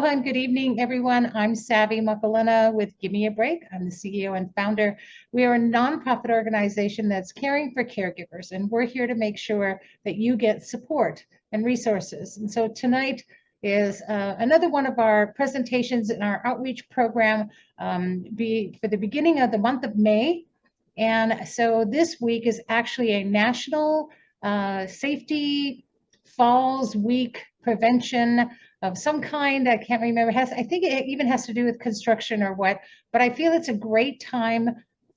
and good evening, everyone. I'm Savvy Makalena with Give Me a Break. I'm the CEO and founder. We are a nonprofit organization that's caring for caregivers, and we're here to make sure that you get support and resources. And so tonight is another one of our presentations in our outreach program for the beginning of the month of May. And so this week is actually a national safety falls week prevention of some kind. I can't remember. I think it even has to do with construction or what, but I feel it's a great time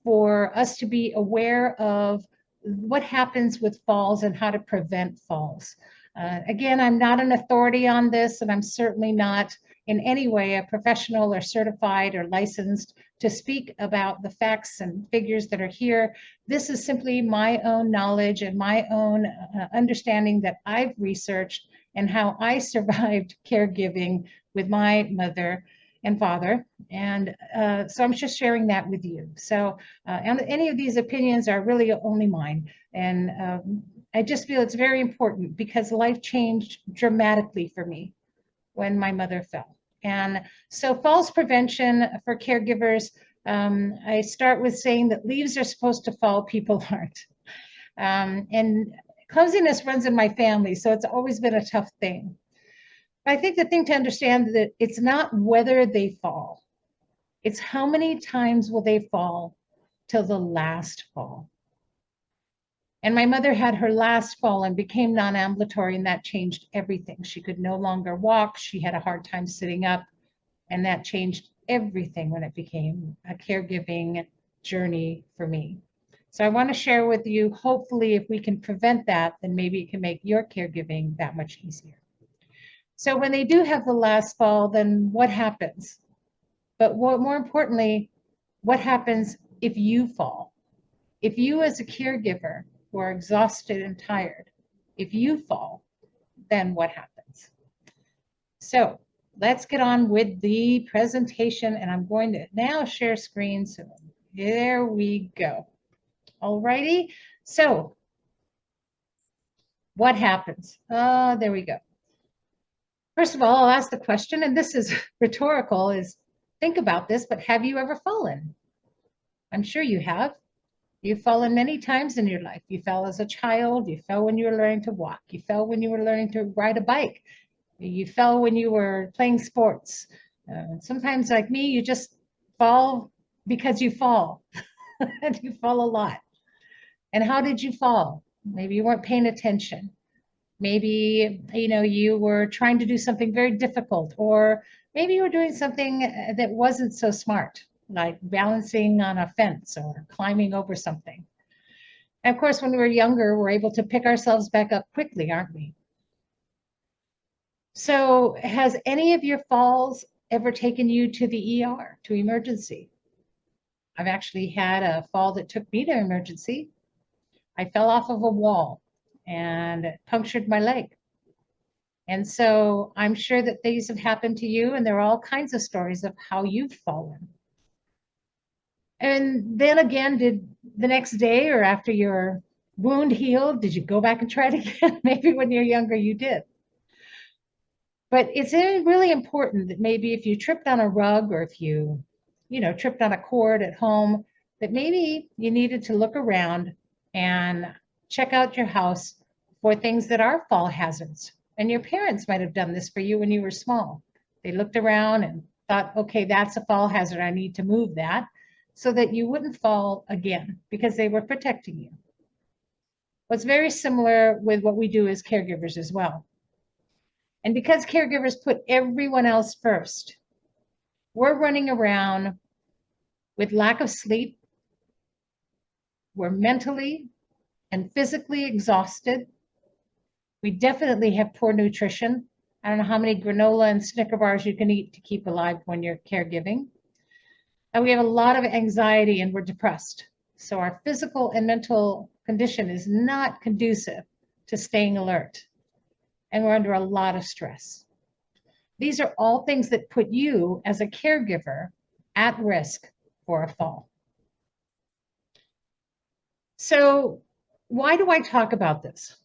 for us to be aware of what happens with falls and how to prevent falls. Again, I'm not an authority on this, and I'm certainly not in any way a professional or certified or licensed to speak about the facts and figures that are here. This is simply my own knowledge and my own understanding that I've researched and how I survived caregiving with my mother and father. And so I'm just sharing that with you. So and any of these opinions are really only mine. And I just feel it's very important because life changed dramatically for me when my mother fell. And so falls prevention for caregivers, I start with saying that leaves are supposed to fall, people aren't. And clumsiness runs in my family, so it's always been a tough thing. I think the thing to understand is that it's not whether they fall, it's how many times will they fall till the last fall. And my mother had her last fall and became non-ambulatory, and that changed everything. She could no longer walk. She had a hard time sitting up, and that changed everything when it became a caregiving journey for me. So I want to share with you, hopefully, if we can prevent that, then maybe it can make your caregiving that much easier. So when they do have the last fall, then what happens? But more importantly, what happens if you fall? If you as a caregiver who are exhausted and tired, if you fall, then what happens? So let's get on with the presentation, and I'm going to now share screen. So there we go. All righty. So what happens? There we go. First of all, I'll ask the question, and this is rhetorical, is think about this, but have you ever fallen? I'm sure you have. You've fallen many times in your life. You fell as a child. You fell when you were learning to walk. You fell when you were learning to ride a bike. You fell when you were playing sports. Sometimes, like me, you just fall because you fall. And you fall a lot. And how did you fall? Maybe you weren't paying attention. Maybe, you were trying to do something very difficult, or maybe you were doing something that wasn't so smart, like balancing on a fence or climbing over something. And of course, when we were younger, we're able to pick ourselves back up quickly, aren't we? So has any of your falls ever taken you to the ER, to emergency? I've actually had a fall that took me to emergency. I fell off of a wall and punctured my leg. And so I'm sure that these have happened to you, and there are all kinds of stories of how you've fallen. And then again, did the next day or after your wound healed, did you go back and try it again? Maybe when you're younger, you did. But it's really important that maybe if you tripped on a rug, or if you tripped on a cord at home, that maybe you needed to look around and check out your house for things that are fall hazards. And your parents might have done this for you when you were small. They looked around and thought, okay, that's a fall hazard. I need to move that so that you wouldn't fall again, because they were protecting you. What's very similar with what we do as caregivers as well. And because caregivers put everyone else first, we're running around with lack of sleep. We're mentally and physically exhausted. We definitely have poor nutrition. I don't know how many granola and Snicker bars you can eat to keep alive when you're caregiving. And we have a lot of anxiety, and we're depressed. So our physical and mental condition is not conducive to staying alert. And we're under a lot of stress. These are all things that put you as a caregiver at risk for a fall. So why do I talk about this?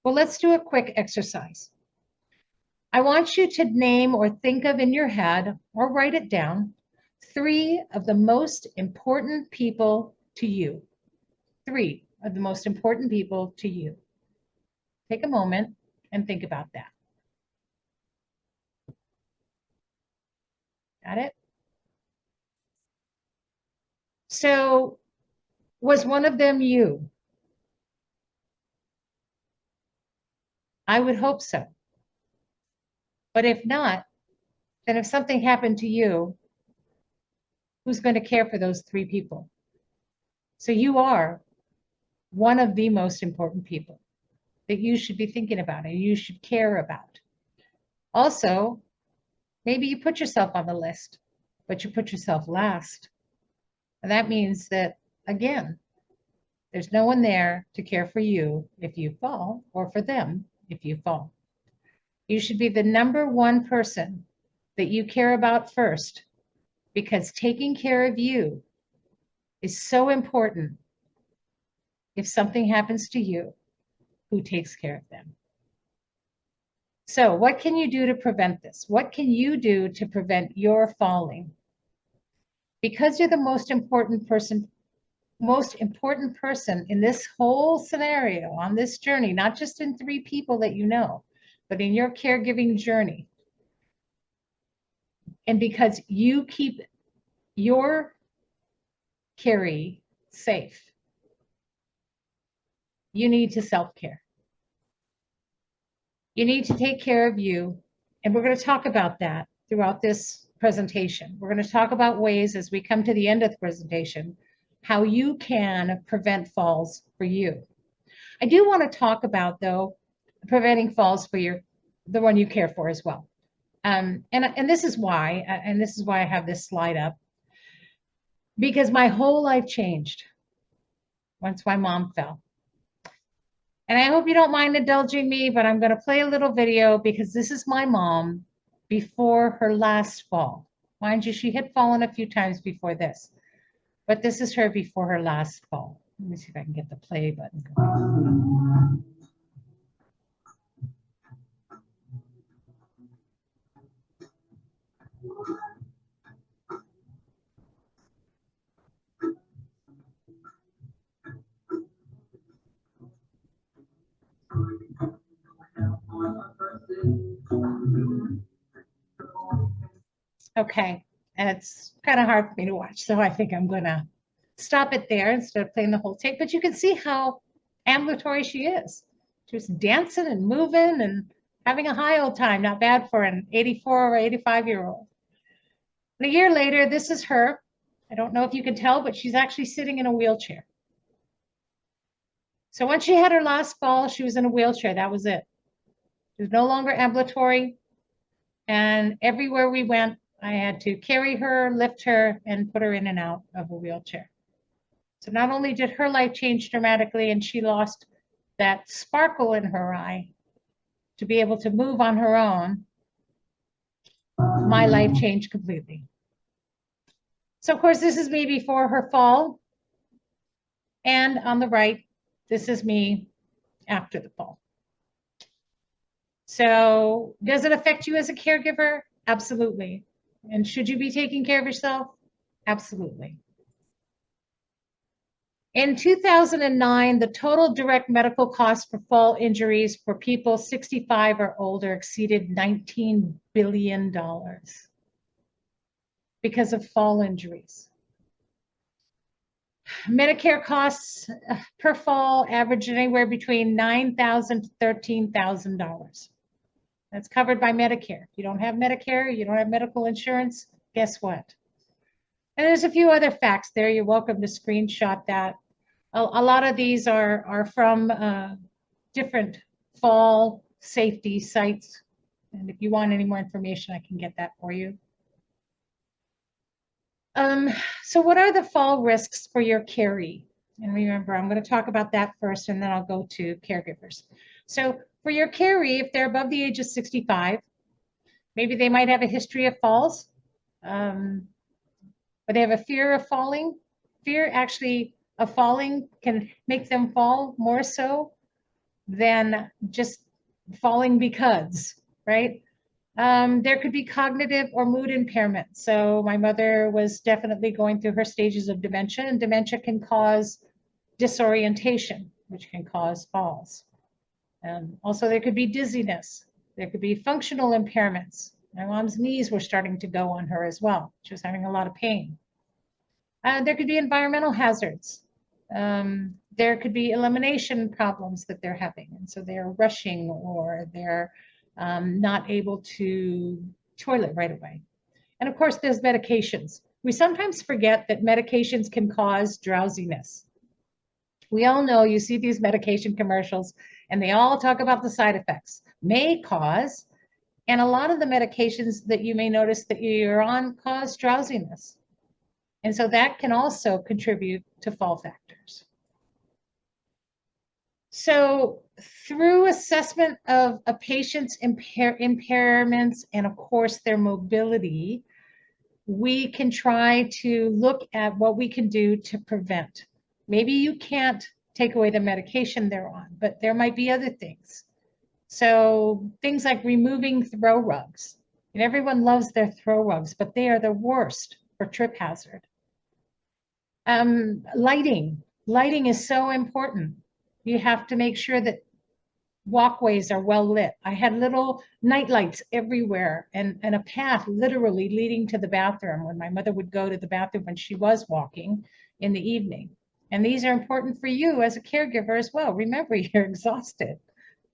Well, let's do a quick exercise. I want you to name or think of in your head or write it down 3 of the most important people to you. 3 of the most important people to you. Take a moment and think about that. Got it? So, was one of them you? I would hope so. But if not, then if something happened to you, who's going to care for those 3 people? So you are one of the most important people that you should be thinking about and you should care about. Also, maybe you put yourself on the list, but you put yourself last. And that means that, again, there's no one there to care for you if you fall or for them if you fall. You should be the number 1 person that you care about first, because taking care of you is so important. If something happens to you, who takes care of them? So what can you do to prevent this? What can you do to prevent your falling? Because you're the most important person in this whole scenario, on this journey, not just in 3 people that you know, but in your caregiving journey. And because you keep your Carrie safe, you need to self-care. You need to take care of you. And we're going to talk about that throughout this presentation. We're going to talk about ways, as we come to the end of the presentation, how you can prevent falls for you. I do want to talk about, though, preventing falls for the one you care for as well. And this is why I have this slide up, because my whole life changed once my mom fell. And I hope you don't mind indulging me, but I'm going to play a little video because this is my mom before her last fall. Mind you, she had fallen a few times before this, but this is her before her last fall. Let me see if I can get the play button going. Okay, and it's kind of hard for me to watch, so I think I'm going to stop it there instead of playing the whole tape. But you can see how ambulatory she is. She was dancing and moving and having a high old time. Not bad for an 84 or 85-year-old. And a year later, this is her. I don't know if you can tell, but she's actually sitting in a wheelchair. So when she had her last fall, she was in a wheelchair. That was it. She was no longer ambulatory. And everywhere we went, I had to carry her, lift her, and put her in and out of a wheelchair. So not only did her life change dramatically and she lost that sparkle in her eye to be able to move on her own, my life changed completely. So of course, this is me before her fall. And on the right, this is me after the fall. So does it affect you as a caregiver? Absolutely. And should you be taking care of yourself? Absolutely. In 2009, the total direct medical costs for fall injuries for people 65 or older exceeded $19 billion because of fall injuries. Medicare costs per fall average anywhere between $9,000 to $13,000. That's covered by Medicare. If you don't have Medicare, you don't have medical insurance, guess what? And there's a few other facts there. You're welcome to screenshot that. A lot of these are from different fall safety sites. And if you want any more information, I can get that for you. So what are the fall risks for your caree? And remember, I'm going to talk about that first, and then I'll go to caregivers. So for your caree, if they're above the age of 65, maybe they might have a history of falls, but they have a fear of falling. Fear actually of falling can make them fall more so than just falling because, right? There could be cognitive or mood impairment. So my mother was definitely going through her stages of dementia, and dementia can cause disorientation, which can cause falls. Also, there could be dizziness. There could be functional impairments. My mom's knees were starting to go on her as well. She was having a lot of pain. There could be environmental hazards. There could be elimination problems that they're having. And so they're rushing or they're not able to toilet right away. And of course, there's medications. We sometimes forget that medications can cause drowsiness. We all know you see these medication commercials and they all talk about the side effects. May cause, and a lot of the medications that you may notice that you're on cause drowsiness. And so that can also contribute to fall factors. So through assessment of a patient's impairments and of course their mobility, we can try to look at what we can do to prevent. Maybe you can't take away the medication they're on, but there might be other things. So things like removing throw rugs. And everyone loves their throw rugs, but they are the worst for trip hazard. Lighting is so important. You have to make sure that walkways are well lit. I had little night lights everywhere and a path literally leading to the bathroom when my mother would go to the bathroom when she was walking in the evening. And these are important for you as a caregiver as well. Remember, you're exhausted.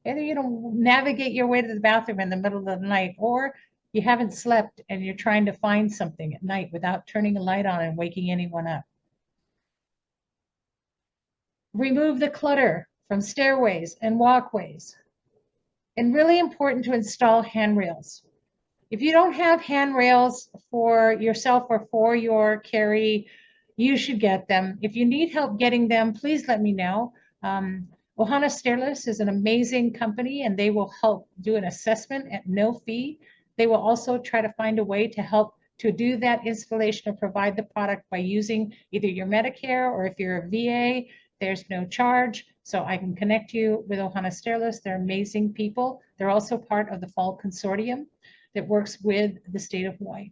Either you don't navigate your way to the bathroom in the middle of the night, or you haven't slept and you're trying to find something at night without turning a light on and waking anyone up. Remove the clutter from stairways and walkways. And really important to install handrails. If you don't have handrails for yourself or for your carry, you should get them. If you need help getting them, please let me know. Ohana Stairlifts is an amazing company and they will help do an assessment at no fee. They will also try to find a way to help to do that installation or provide the product by using either your Medicare, or if you're a VA, there's no charge. So I can connect you with Ohana Stairlifts. They're amazing people. They're also part of the Fall Consortium that works with the state of Hawaii.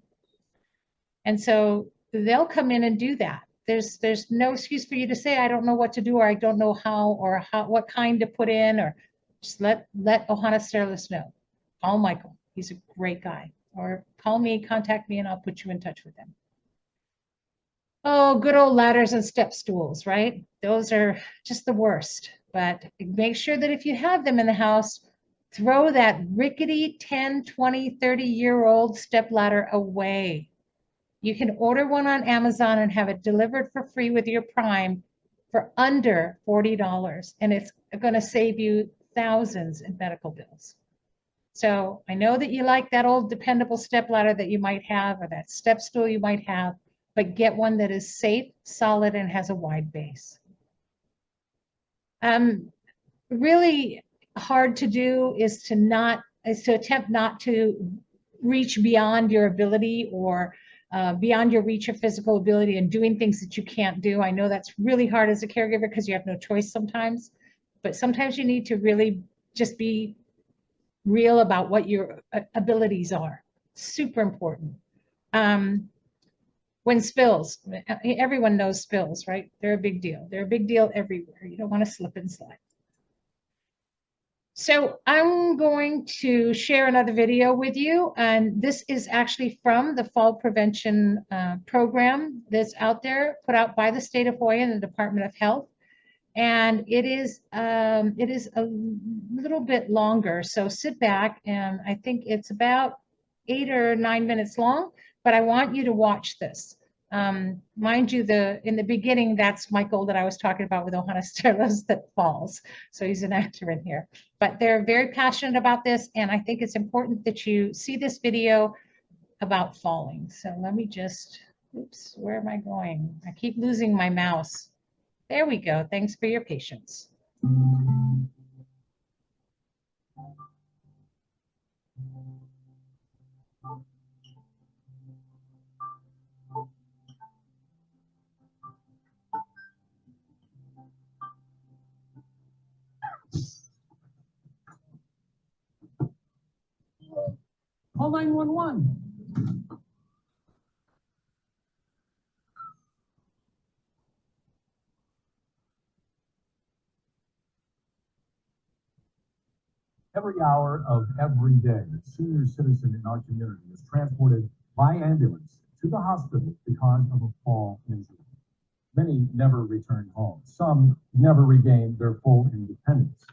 And so they'll come in and do that. There's no excuse for you to say, I don't know what to do, or I don't know how, or what kind to put in, or just let Ohana Stairlifts know. Call Michael. He's a great guy. Or call me, contact me, and I'll put you in touch with him. Oh, good old ladders and step stools, right? Those are just the worst. But make sure that if you have them in the house, throw that rickety 10, 20, 30-year-old step ladder away. You can order one on Amazon and have it delivered for free with your Prime for under $40. And it's going to save you thousands in medical bills. So I know that you like that old dependable step ladder that you might have, or that step stool you might have, but get one that is safe, solid, and has a wide base. Really hard to do is to attempt not to reach beyond your ability, or beyond your reach of physical ability, and doing things that you can't do. I know that's really hard as a caregiver because you have no choice sometimes, but sometimes you need to really just be real about what your abilities are. Super important. When spills, everyone knows spills, right? They're a big deal. They're a big deal everywhere. You don't want to slip and slide. So I'm going to share another video with you, and this is actually from the fall prevention program that's out there, put out by the state of Hawaii and the Department of Health. And it is a little bit longer, so sit back, and I think it's about 8 or 9 minutes long, but I want you to watch this. Mind you, in the beginning, that's Michael that I was talking about with Ohana Stairlifts that falls. So he's an actor in here. But they're very passionate about this, and I think it's important that you see this video about falling. So let me just, oops, where am I going? I keep losing my mouse. There we go. Thanks for your patience. Call 911. Every hour of every day, a senior citizen in our community is transported by ambulance to the hospital because of a fall injury. Many never return home. Some never regain their full independence.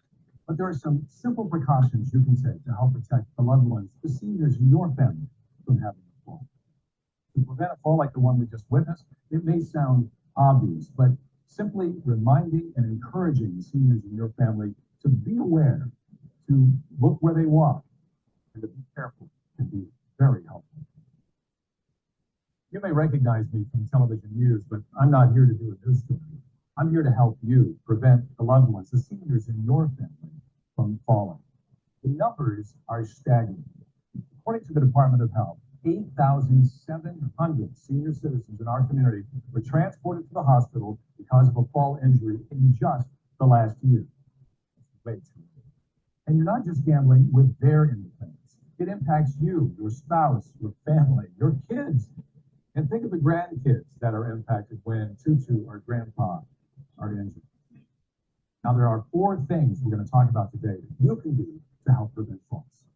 But there are some simple precautions you can take to help protect the loved ones, the seniors in your family, from having a fall. To prevent a fall like the one we just witnessed, it may sound obvious, but simply reminding and encouraging the seniors in your family to be aware, to look where they walk, and to be careful can be very helpful. You may recognize me from television news, but I'm not here to do a news story. I'm here to help you prevent the loved ones, the seniors in your family, from falling. The numbers are staggering. According to the Department of Health, 8,700 senior citizens in our community were transported to the hospital because of a fall injury in just the last year. That's way too many. And you're not just gambling with their independence. It impacts you, your spouse, your family, your kids. And think of the grandkids that are impacted when Tutu or Grandpa are injured. Now, there are 4 things we're going to talk about today that you can do to help prevent falls.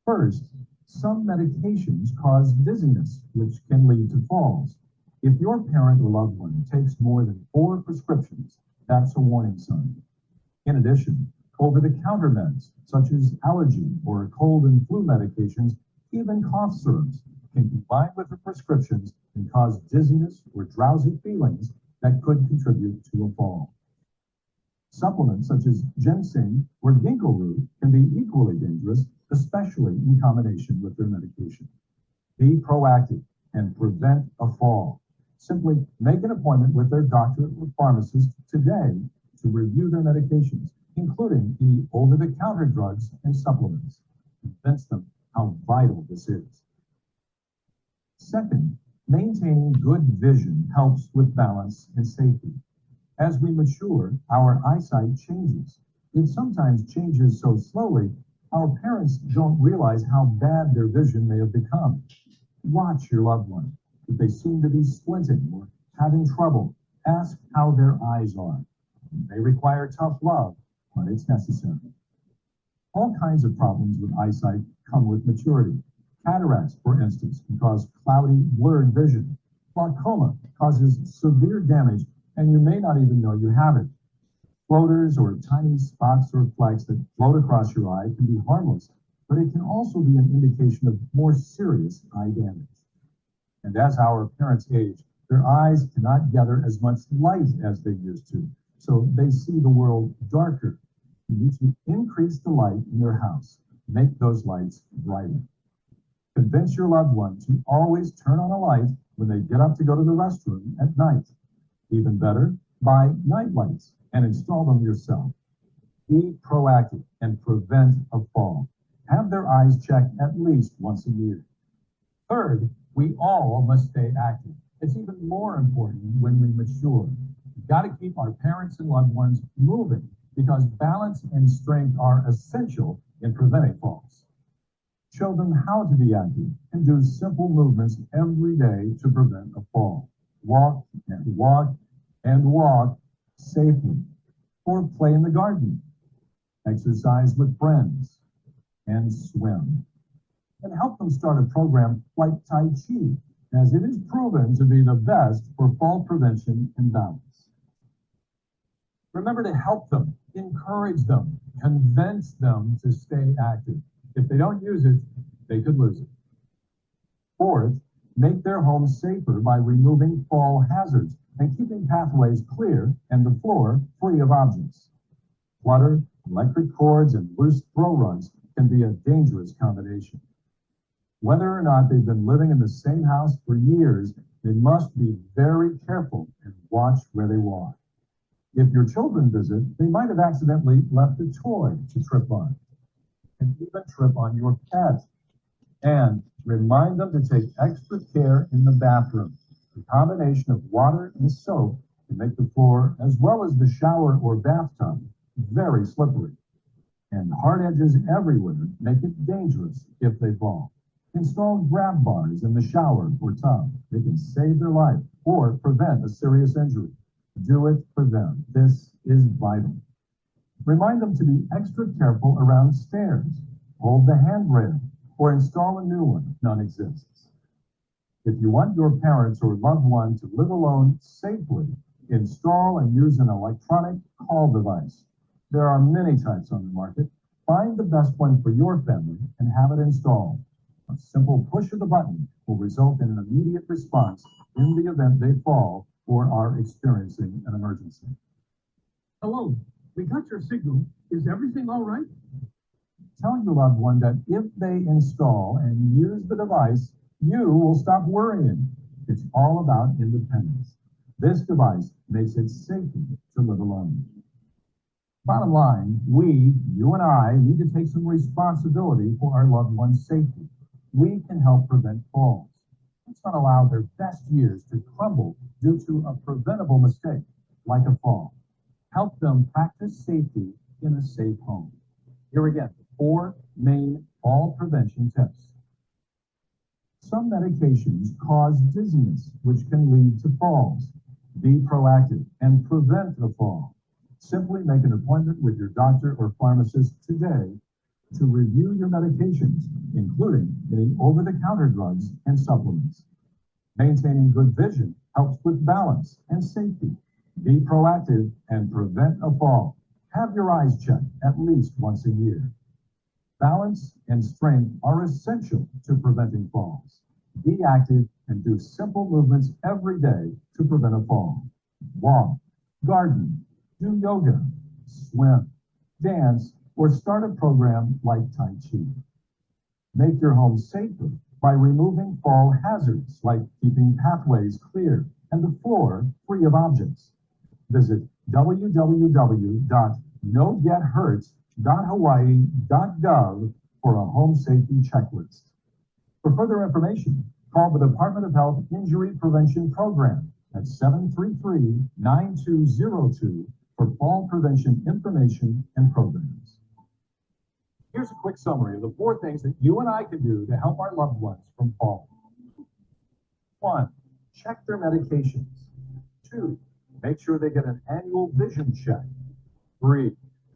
First, some medications cause dizziness, which can lead to falls. If your parent or loved one takes more than 4 prescriptions, that's a warning sign. In addition, over-the-counter meds, such as allergy or cold and flu medications, even cough syrups, can combine with the prescriptions and cause dizziness or drowsy feelings that could contribute to a fall. Supplements such as ginseng or ginkgo root can be equally dangerous, especially in combination with their medication. Be proactive and prevent a fall. Simply make an appointment with their doctor or pharmacist today to review their medications, including the over-the-counter drugs and supplements. Convince them how vital this is. Second, maintaining good vision helps with balance and safety. As we mature, our eyesight changes. It sometimes changes so slowly, our parents don't realize how bad their vision may have become. Watch your loved one. If they seem to be squinting or having trouble, ask how their eyes are. It may require tough love, but it's necessary. All kinds of problems with eyesight come with maturity. Cataracts, for instance, can cause cloudy, blurred vision. Glaucoma causes severe damage, and you may not even know you have it. Floaters or tiny spots or flecks that float across your eye can be harmless, but it can also be an indication of more serious eye damage. And as our parents age, their eyes cannot gather as much light as they used to, so they see the world darker. You need to increase the light in your house. Make those lights brighter. Convince your loved one to always turn on a light when they get up to go to the restroom at night. Even better, buy night lights and install them yourself. Be proactive and prevent a fall. Have their eyes checked at least once a year. Third, we all must stay active. It's even more important when we mature. We've got to keep our parents and loved ones moving because balance and strength are essential in preventing falls. Show them how to be active and do simple movements every day to prevent a fall. Walk and walk and walk safely. Or play in the garden. Exercise with friends and swim. And help them start a program like Tai Chi, as it is proven to be the best for fall prevention and balance. Remember to help them, encourage them, convince them to stay active. If they don't use it, they could lose it. Fourth, make their homes safer by removing fall hazards and keeping pathways clear and the floor free of objects. Clutter, electric cords, and loose throw rugs can be a dangerous combination. Whether or not they've been living in the same house for years, they must be very careful and watch where they walk. If your children visit, they might have accidentally left a toy to trip on, and even trip on your pet. And remind them to take extra care in the bathroom. The combination of water and soap can make the floor, as well as the shower or bathtub, very slippery. And hard edges everywhere make it dangerous if they fall. Install grab bars in the shower or tub. They can save their life or prevent a serious injury. Do it for them. This is vital. Remind them to be extra careful around stairs. Hold the handrail or install a new one if none exists. If you want your parents or loved one to live alone safely, install and use an electronic call device. There are many types on the market. Find the best one for your family and have it installed. A simple push of the button will result in an immediate response in the event they fall or are experiencing an emergency. Hello, we got your signal. Is everything all right? Tell your loved one that if they install and use the device, you will stop worrying. It's all about independence. This device makes it safer to live alone. Bottom line, you and I, need to take some responsibility for our loved one's safety. We can help prevent falls. Let's not allow their best years to crumble due to a preventable mistake, like a fall. Help them practice safety in a safe home. Here again, the 4 main fall prevention tips. Some medications cause dizziness, which can lead to falls. Be proactive and prevent the fall. Simply make an appointment with your doctor or pharmacist today to review your medications, including any over-the-counter drugs and supplements. Maintaining good vision helps with balance and safety. Be proactive and prevent a fall. Have your eyes checked at least once a year. Balance and strength are essential to preventing falls. Be active and do simple movements every day to prevent a fall. Walk, garden, do yoga, swim, dance, or start a program like Tai Chi. Make your home safer by removing fall hazards like keeping pathways clear and the floor free of objects. Visit www.nogethurts.hawaii.gov for a home safety checklist. For further information, call the Department of Health Injury Prevention Program at 733-9202 for fall prevention information and programs. Here's a quick summary of the 4 things that you and I can do to help our loved ones from falling. 1, check their medications. 2, make sure they get an annual vision check. 3,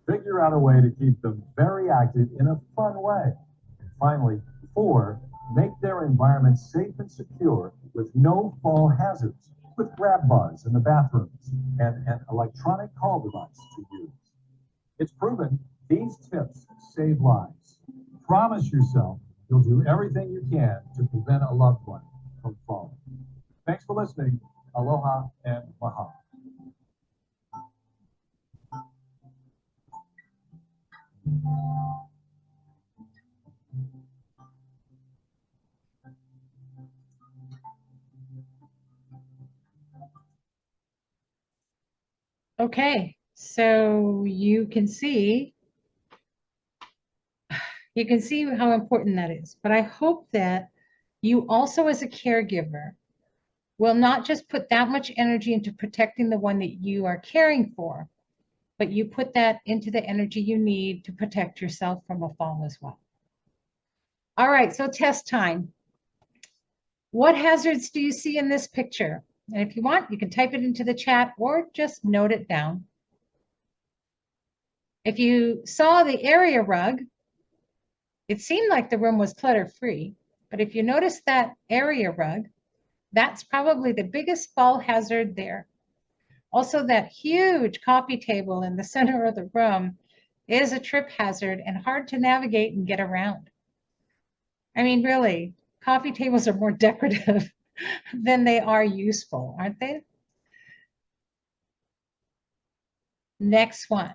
figure out a way to keep them very active in a fun way. And finally, 4, make their environment safe and secure with no fall hazards, with grab bars in the bathrooms and an electronic call device to use. It's proven these tips save lives. Promise yourself you'll do everything you can to prevent a loved one from falling. Thanks for listening. Aloha and mahalo. Okay, so you can see how important that is. But I hope that you also, as a caregiver, will not just put that much energy into protecting the one that you are caring for, but you put that into the energy you need to protect yourself from a fall as well. All right, so test time. What hazards do you see in this picture? And if you want, you can type it into the chat or just note it down. If you saw the area rug, it seemed like the room was clutter-free, but if you notice that area rug, that's probably the biggest fall hazard there. Also, that huge coffee table in the center of the room is a trip hazard and hard to navigate and get around. I mean, really, coffee tables are more decorative than they are useful, aren't they? Next one.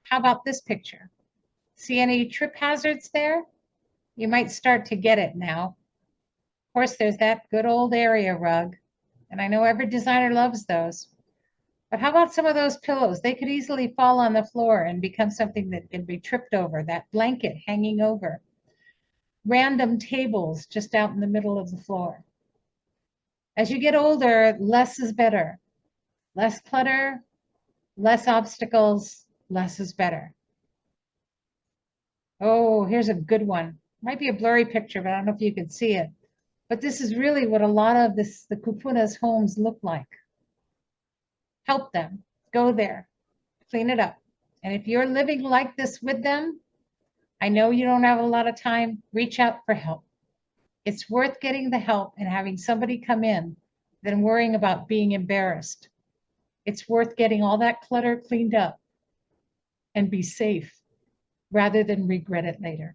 How about this picture? See any trip hazards there? You might start to get it now. Of course, there's that good old area rug, and I know every designer loves those. But how about some of those pillows? They could easily fall on the floor and become something that can be tripped over, that blanket hanging over. Random tables just out in the middle of the floor. As you get older, less is better. Less clutter, less obstacles, less is better. Oh, here's a good one. Might be a blurry picture, but I don't know if you can see it. But this is really what a lot of the kupuna's homes look like. Help them. Go there. Clean it up. And if you're living like this with them, I know you don't have a lot of time. Reach out for help. It's worth getting the help and having somebody come in than worrying about being embarrassed. It's worth getting all that clutter cleaned up and be safe rather than regret it later.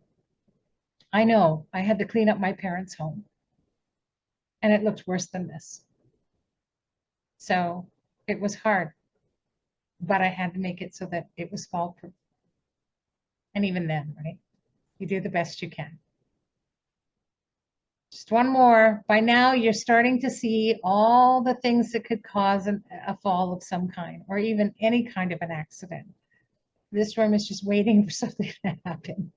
I know I had to clean up my parents' home and it looked worse than this. So it was hard, but I had to make it so that it was fall proof. And even then, right? You do the best you can. Just one more. By now, you're starting to see all the things that could cause a fall of some kind, or even any kind of an accident. This room is just waiting for something to happen.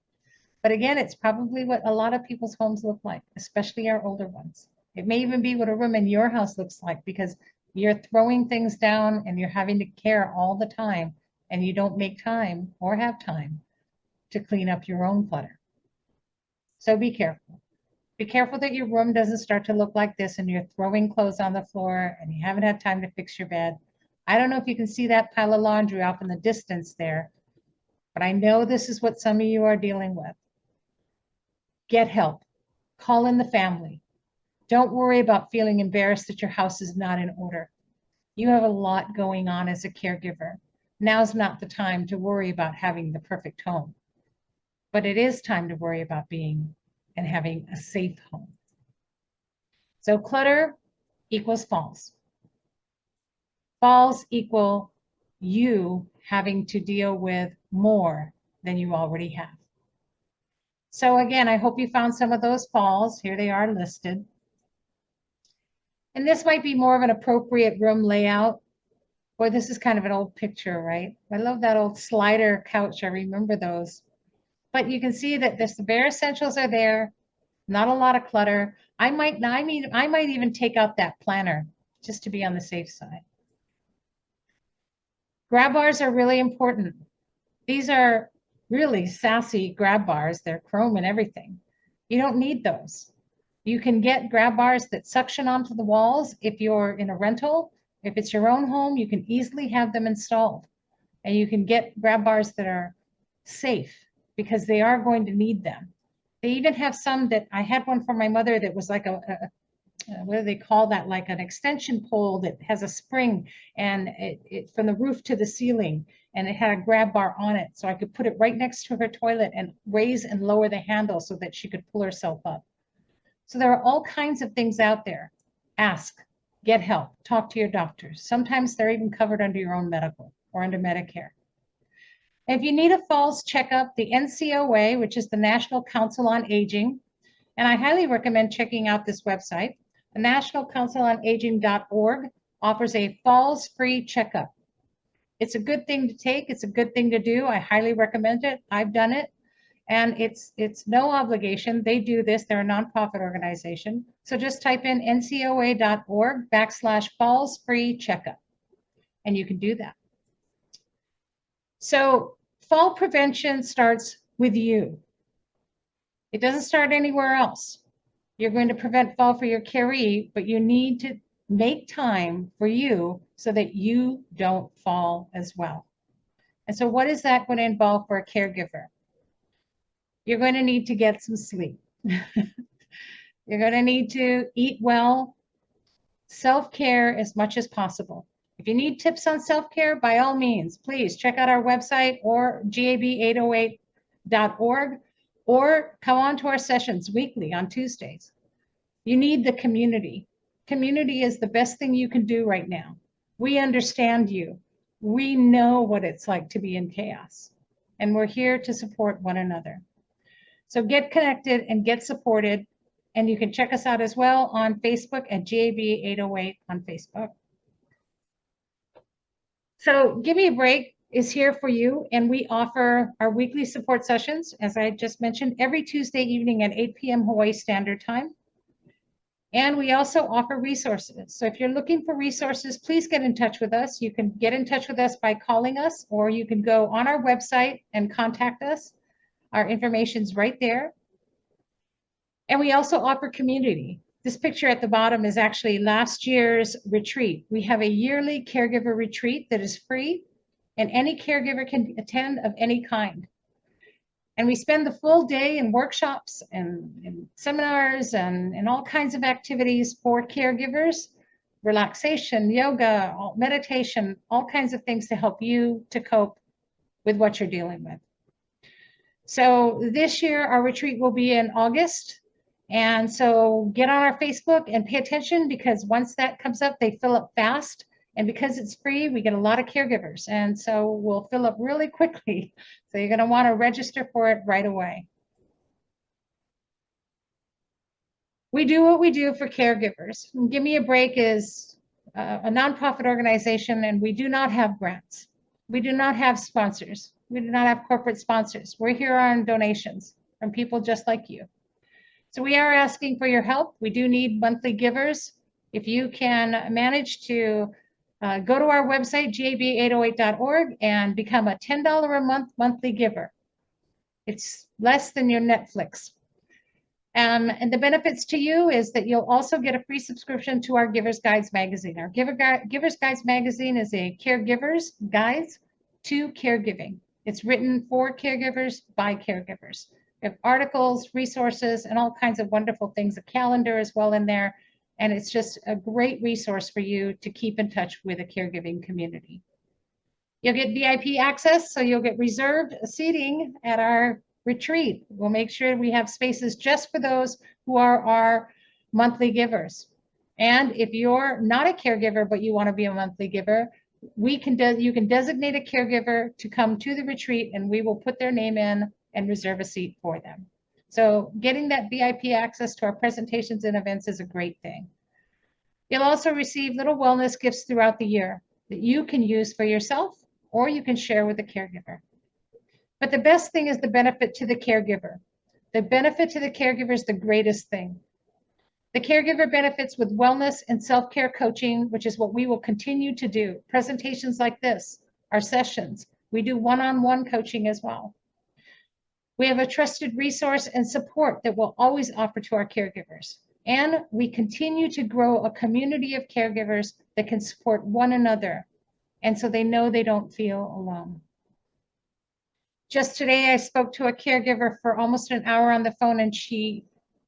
But again, it's probably what a lot of people's homes look like, especially our older ones. It may even be what a room in your house looks like because you're throwing things down and you're having to care all the time and you don't make time or have time to clean up your own clutter. So be careful. Be careful that your room doesn't start to look like this and you're throwing clothes on the floor and you haven't had time to fix your bed. I don't know if you can see that pile of laundry off in the distance there, but I know this is what some of you are dealing with. Get help. Call in the family. Don't worry about feeling embarrassed that your house is not in order. You have a lot going on as a caregiver. Now's not the time to worry about having the perfect home, but it is time to worry about being and having a safe home. So clutter equals falls. Falls equal you having to deal with more than you already have. So again, I hope you found some of those falls. Here they are listed. And this might be more of an appropriate room layout. Boy, this is kind of an old picture, right? I love that old slider couch. I remember those. But you can see that the bare essentials are there. Not a lot of clutter. I might even take out that planner just to be on the safe side. Grab bars are really important. These are really sassy grab bars. They're chrome and everything. You don't need those. You can get grab bars that suction onto the walls if you're in a rental. If it's your own home, you can easily have them installed. And you can get grab bars that are safe because they are going to need them. They even have some that I had one for my mother that was like what do they call that? Like an extension pole that has a spring and it from the roof to the ceiling, and it had a grab bar on it. So I could put it right next to her toilet and raise and lower the handle so that she could pull herself up. So there are all kinds of things out there. Ask, get help, talk to your doctors. Sometimes they're even covered under your own medical or under Medicare. If you need a falls checkup, the NCOA, which is the National Council on Aging, and I highly recommend checking out this website, the National Council on Aging.org offers a falls-free checkup. It's a good thing to take. It's a good thing to do. I highly recommend it. I've done it. And it's no obligation. They do this. They're a nonprofit organization. So just type in ncoa.org/falls-free checkup, and you can do that. So fall prevention starts with you. It doesn't start anywhere else. You're going to prevent fall for your caree, but you need to make time for you so that you don't fall as well. And so what is that going to involve for a caregiver? You're going to need to get some sleep. You're going to need to eat well, self-care as much as possible. If you need tips on self-care, by all means, please check out our website or gab808.org or come on to our sessions weekly on Tuesdays. You need the community. Community is the best thing you can do right now. We understand you. We know what it's like to be in chaos, and we're here to support one another. So get connected and get supported. And you can check us out as well on Facebook at GAB808 on Facebook. So Give Me a Break is here for you, and we offer our weekly support sessions, as I just mentioned, every Tuesday evening at 8 p.m. Hawaii Standard Time. And we also offer resources. So if you're looking for resources, please get in touch with us. You can get in touch with us by calling us, or you can go on our website and contact us. Our information's right there. And we also offer community. This picture at the bottom is actually last year's retreat. We have a yearly caregiver retreat that is free, and any caregiver can attend of any kind. And we spend the full day in workshops and seminars and all kinds of activities for caregivers, relaxation, yoga, meditation, all kinds of things to help you to cope with what you're dealing with. So this year, our retreat will be in August. And so get on our Facebook and pay attention, because once that comes up, they fill up fast. And because it's free, we get a lot of caregivers. And so we'll fill up really quickly. So you're going to want to register for it right away. We do what we do for caregivers. Give Me a Break is a nonprofit organization, and we do not have grants. We do not have sponsors. We do not have corporate sponsors. We're here on donations from people just like you. So we are asking for your help. We do need monthly givers. If you can manage to go to our website, gab808.org, and become a $10 a month monthly giver. It's less than your Netflix. And the benefits to you is that you'll also get a free subscription to our Giver's Guides magazine. Our Giver's Guides magazine is a caregiver's guides to caregiving. It's written for caregivers by caregivers. We have articles, resources, and all kinds of wonderful things, a calendar as well in there. And it's just a great resource for you to keep in touch with a caregiving community. You'll get VIP access, so you'll get reserved seating at our retreat. We'll make sure we have spaces just for those who are our monthly givers. And if you're not a caregiver, but you want to be a monthly giver, you can designate a caregiver to come to the retreat, and we will put their name in and reserve a seat for them. So getting that VIP access to our presentations and events is a great thing. You'll also receive little wellness gifts throughout the year that you can use for yourself, or you can share with the caregiver. But the best thing is the benefit to the caregiver. The benefit to the caregiver is the greatest thing. The caregiver benefits with wellness and self-care coaching, which is what we will continue to do. Presentations like this, our sessions. We do one-on-one coaching as well. We have a trusted resource and support that we'll always offer to our caregivers. And we continue to grow a community of caregivers that can support one another, and so they know they don't feel alone. Just today, I spoke to a caregiver for almost an hour on the phone, and she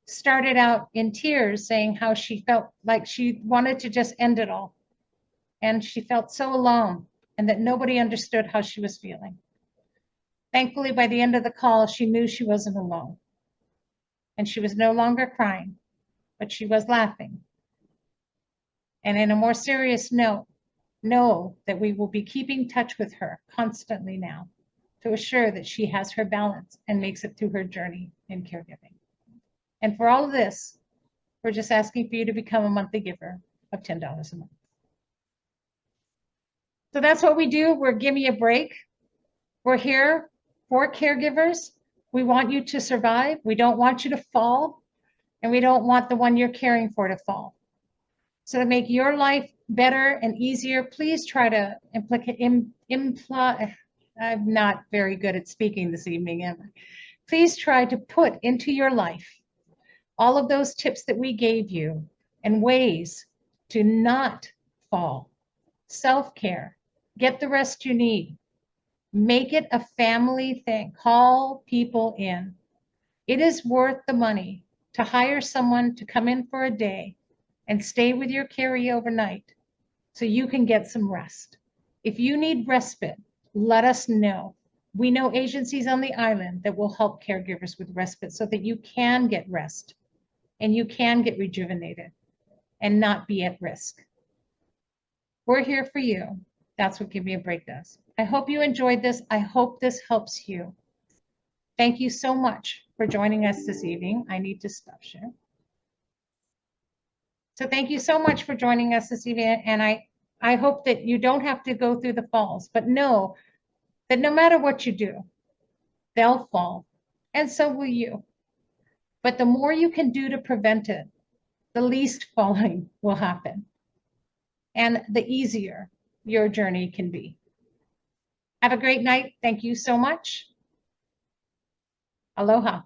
started out in tears saying how she felt like she wanted to just end it all. And she felt so alone, and that nobody understood how she was feeling. Thankfully, by the end of the call, she knew she wasn't alone. And she was no longer crying, but she was laughing. And in a more serious note, know that we will be keeping touch with her constantly now to assure that she has her balance and makes it through her journey in caregiving. And for all of this, we're just asking for you to become a monthly giver of $10 a month. So that's what we do. We're Give Me a Break. We're here for caregivers. We want you to survive. We don't want you to fall, and we don't want the one you're caring for to fall. So to make your life better and easier, please try to I'm not very good at speaking this evening, am I? Please try to put into your life all of those tips that we gave you and ways to not fall. Self-care, get the rest you need. Make it a family thing. Call people in. It is worth the money to hire someone to come in for a day and stay with your carry overnight so you can get some rest. If you need respite, let us know. We know agencies on the island that will help caregivers with respite so that you can get rest and you can get rejuvenated and not be at risk. We're here for you. That's what Give Me a Break does. I hope you enjoyed this. I hope this helps you. Thank you so much for joining us this evening. I need to stop sharing. So thank you so much for joining us this evening. And I hope that you don't have to go through the falls, but know that no matter what you do, they'll fall, and so will you. But the more you can do to prevent it, the least falling will happen, and the easier your journey can be. Have a great night. Thank you so much. Aloha.